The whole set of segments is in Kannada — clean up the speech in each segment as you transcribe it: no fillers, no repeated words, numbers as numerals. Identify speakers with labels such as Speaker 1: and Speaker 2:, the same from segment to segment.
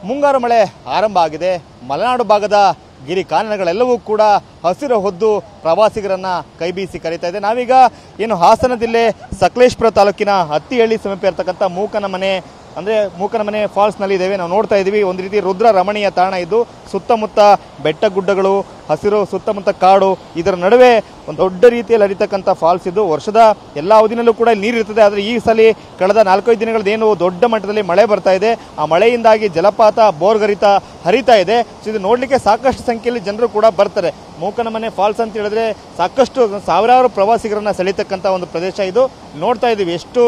Speaker 1: ಮುಂಗಾರು ಮಳೆ ಆರಂಭ ಆಗಿದೆ. ಮಲೆನಾಡು ಭಾಗದ ಗಿರಿ ಕಾನನಗಳೆಲ್ಲವೂ ಕೂಡ ಹಸಿರು ಹೊದ್ದು ಪ್ರವಾಸಿಗರನ್ನು ಕೈಬೀಸಿ ಕರೀತಾ ಇದೆ. ನಾವೀಗ ಏನು ಹಾಸನ ಜಿಲ್ಲೆ ಸಕಲೇಶಪುರ ತಾಲೂಕಿನ ಹತ್ತಿಹಳ್ಳಿ ಸಮೀಪ ಇರತಕ್ಕಂಥ ಮೂಕನಮನೆ ಫಾಲ್ಸ್ನಲ್ಲಿ ಇದ್ದೇವೆ. ನಾವು ನೋಡ್ತಾ ಇದ್ದೀವಿ, ಒಂದು ರೀತಿ ರುದ್ರ ರಮಣೀಯ ತಾಣ ಇದ್ದು ಸುತ್ತಮುತ್ತ ಬೆಟ್ಟ ಗುಡ್ಡಗಳು, ಹಸಿರು, ಸುತ್ತಮುತ್ತ ಕಾಡು, ಇದರ ನಡುವೆ ಒಂದು ದೊಡ್ಡ ರೀತಿಯಲ್ಲಿ ಹರಿತಕ್ಕಂಥ ಫಾಲ್ಸ್ ಇದು. ವರ್ಷದ ಎಲ್ಲ ಅವಧಿನಲ್ಲೂ ಕೂಡ ಇಲ್ಲಿ ನೀರಿರ್ತದೆ. ಆದರೆ ಈ ಸಲ ಕಳೆದ 4-5 ದಿನಗಳದ್ದೇನು ದೊಡ್ಡ ಮಟ್ಟದಲ್ಲಿ ಮಳೆ ಬರ್ತಾ ಇದೆ, ಆ ಮಳೆಯಿಂದಾಗಿ ಜಲಪಾತ ಬೋರ್ಗರಿತ ಹರಿತಾ ಇದೆ. ಸೊ ಇದು ನೋಡಲಿಕ್ಕೆ ಸಾಕಷ್ಟು ಸಂಖ್ಯೆಯಲ್ಲಿ ಜನರು ಕೂಡ ಬರ್ತಾರೆ. ಮೂಕನಮನೆ ಫಾಲ್ಸ್ ಅಂತ ಹೇಳಿದ್ರೆ ಸಾಕಷ್ಟು ಸಾವಿರಾರು ಪ್ರವಾಸಿಗರನ್ನ ಸೆಳೀತಕ್ಕಂಥ ಒಂದು ಪ್ರದೇಶ ಇದು. ನೋಡ್ತಾ ಇದ್ದೀವಿ ಎಷ್ಟು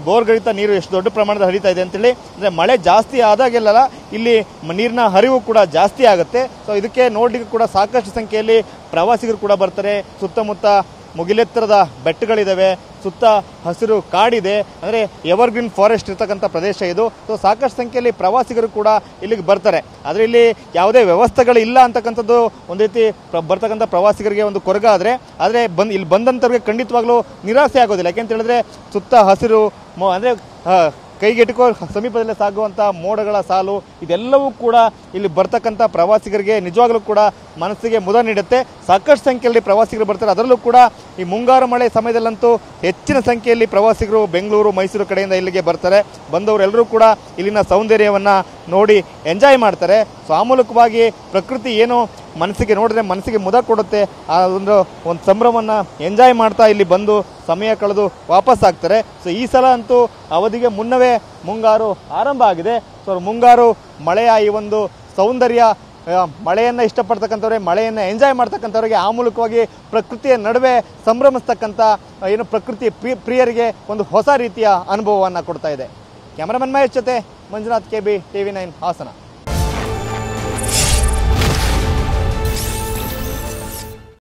Speaker 1: ಬೋರ್ಗರಿತ ನೀರು ಎಷ್ಟು ದೊಡ್ಡ ಪ್ರಮಾಣದ ಹರಿತಾ ಇದೆ ಅಂತೇಳಿ. ಅಂದರೆ ಮಳೆ ಜಾಸ್ತಿ ಆದಾಗೆಲ್ಲ ಇಲ್ಲಿ ನೀರಿನ ಹರಿವು ಕೂಡ ಜಾಸ್ತಿ ಆಗುತ್ತೆ. ಸೊ ಇದಕ್ಕೆ ನೋಡಲಿಕ್ಕೆ ಕೂಡ ಸಾಕಷ್ಟು ಸಂಖ್ಯೆಯಲ್ಲಿ ಪ್ರವಾಸಿಗರು ಕೂಡ ಬರ್ತಾರೆ. ಸುತ್ತಮುತ್ತ ಮುಗಿಲೆತ್ತರದ ಬೆಟ್ಟಗಳಿದ್ದಾವೆ, ಸುತ್ತ ಹಸಿರು ಕಾಡಿದೆ, ಅಂದರೆ ಎವರ್ಗ್ರೀನ್ ಫಾರೆಸ್ಟ್ ಇರ್ತಕ್ಕಂಥ ಪ್ರದೇಶ ಇದು. ಸೊ ಸಾಕಷ್ಟು ಸಂಖ್ಯೆಯಲ್ಲಿ ಪ್ರವಾಸಿಗರು ಕೂಡ ಇಲ್ಲಿಗೆ ಬರ್ತಾರೆ. ಆದರೆ ಇಲ್ಲಿ ಯಾವುದೇ ವ್ಯವಸ್ಥೆಗಳು ಇಲ್ಲ ಅಂತಕ್ಕಂಥದ್ದು ಒಂದು ರೀತಿ ಬರ್ತಕ್ಕಂಥ ಪ್ರವಾಸಿಗರಿಗೆ ಒಂದು ಕೊರಗ. ಆದರೆ ಇಲ್ಲಿ ಬಂದಂಥವ್ರಿಗೆ ಖಂಡಿತವಾಗ್ಲೂ ನಿರಾಸೆ ಆಗೋದಿಲ್ಲ. ಯಾಕೆಂತ ಹೇಳಿದ್ರೆ ಸುತ್ತ ಹಸಿರು, ಅಂದರೆ ಕೈಗೆಟುಕೋ ಸಮೀಪದಲ್ಲೇ ಸಾಗುವಂಥ ಮೋಡಗಳ ಸಾಲು, ಇದೆಲ್ಲವೂ ಕೂಡ ಇಲ್ಲಿ ಬರ್ತಕ್ಕಂಥ ಪ್ರವಾಸಿಗರಿಗೆ ನಿಜವಾಗ್ಲೂ ಕೂಡ ಮನಸ್ಸಿಗೆ ಮುದ ನೀಡುತ್ತೆ. ಸಾಕಷ್ಟು ಸಂಖ್ಯೆಯಲ್ಲಿ ಪ್ರವಾಸಿಗರು ಬರ್ತಾರೆ. ಅದರಲ್ಲೂ ಕೂಡ ಈ ಮುಂಗಾರು ಮಳೆ ಸಮಯದಲ್ಲಂತೂ ಹೆಚ್ಚಿನ ಸಂಖ್ಯೆಯಲ್ಲಿ ಪ್ರವಾಸಿಗರು ಬೆಂಗಳೂರು, ಮೈಸೂರು ಕಡೆಯಿಂದ ಇಲ್ಲಿಗೆ ಬರ್ತಾರೆ. ಬಂದವರೆಲ್ಲರೂ ಕೂಡ ಇಲ್ಲಿನ ಸೌಂದರ್ಯವನ್ನು ನೋಡಿ ಎಂಜಾಯ್ ಮಾಡ್ತಾರೆ. ಸೊ ಆ ಮೂಲಕವಾಗಿ ಪ್ರಕೃತಿ ಏನು ಮನಸ್ಸಿಗೆ ನೋಡಿದ್ರೆ ಮನಸ್ಸಿಗೆ ಮುದ ಕೊಡುತ್ತೆ, ಆ ಒಂದು ಸಂಭ್ರಮವನ್ನು ಎಂಜಾಯ್ ಮಾಡ್ತಾ ಇಲ್ಲಿ ಬಂದು ಸಮಯ ಕಳೆದು ವಾಪಸ್ ಆಗ್ತಾರೆ. ಸೊ ಈ ಸಲ ಅಂತೂ ಅವಧಿಗೆ ಮುನ್ನವೇ ಮುಂಗಾರು ಆರಂಭ ಆಗಿದೆ. ಸೊ ಮುಂಗಾರು ಮಳೆಯ ಈ ಒಂದು ಸೌಂದರ್ಯ, ಮಳೆಯನ್ನು ಇಷ್ಟಪಡ್ತಕ್ಕಂಥವ್ರೆ, ಮಳೆಯನ್ನು ಎಂಜಾಯ್ ಮಾಡ್ತಕ್ಕಂಥವ್ರಿಗೆ, ಆ ಮೂಲಕವಾಗಿ ಪ್ರಕೃತಿಯ ನಡುವೆ ಸಂಭ್ರಮಿಸ್ತಕ್ಕಂಥ ಏನು ಪ್ರಕೃತಿ ಪ್ರಿಯರಿಗೆ ಒಂದು ಹೊಸ ರೀತಿಯ ಅನುಭವವನ್ನು ಕೊಡ್ತಾ ಇದೆ. ಕ್ಯಾಮರಾಮನ್ ಮಹೇಶ್ ಜೊತೆ ಮಂಜುನಾಥ್, KB, TV9 ಹಾಸನ.